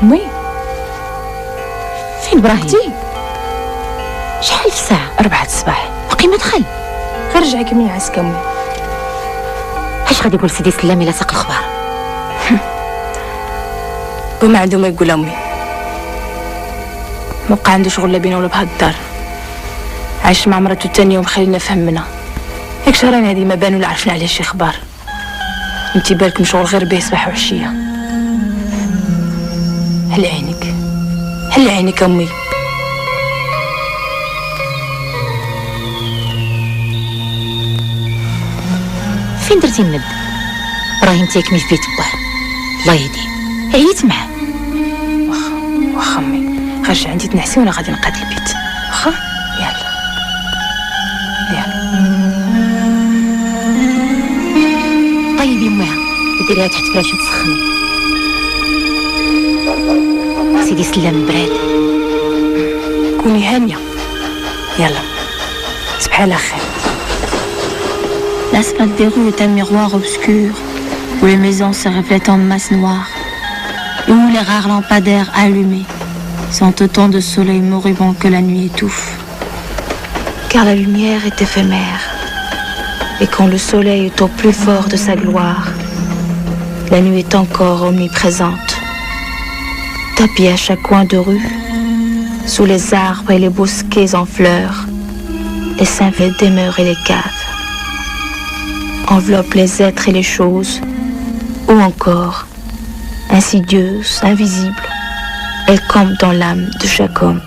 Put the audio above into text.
أمي فين إبراهيم؟ شحال الساعة؟ 4 الصباح باقي ما دخل. غير رجعي كملي عسكا أمي. اش غادي يقول سيدي سلام إلا ساق الخبار؟ وما عنده ما يقول أمي، مبقى عنده شغل لا بينا ولا بهاد الدار، عايش مع مرته تاني يوم خلينا فهمنا. ياك شهرين هادي ما بانوا لا عرفنا عليه شي خبار. انتي بالك مشغول غير بيه صباح وعشية. هل عينك هل عينك أمي. فين درتي الند؟ إبراهيم تيكمي في بيت بوه الله يهديه، عييت معاه. واخا أمي، غير عندي تنعسي وانا غادي نقاد البيت. واخا يلا طيب يماها ديريها تحت فراشة تسخني. سيدي سلام براد. كوني هانية. يلا صباح على خير. L'asphalte des rues est un miroir obscur où les maisons se reflètent en masse noire et où les rares lampadaires allumés sont autant de soleil moribond que la nuit étouffe. Car la lumière est éphémère et quand le soleil est au plus fort de sa gloire, la nuit est encore omniprésente. Tapis à chaque coin de rue, sous les arbres et les bosquets en fleurs, les symphonies demeurent et les caves enveloppe les êtres et les choses, ou encore, insidieuse, invisible, elle campe dans l'âme de chaque homme.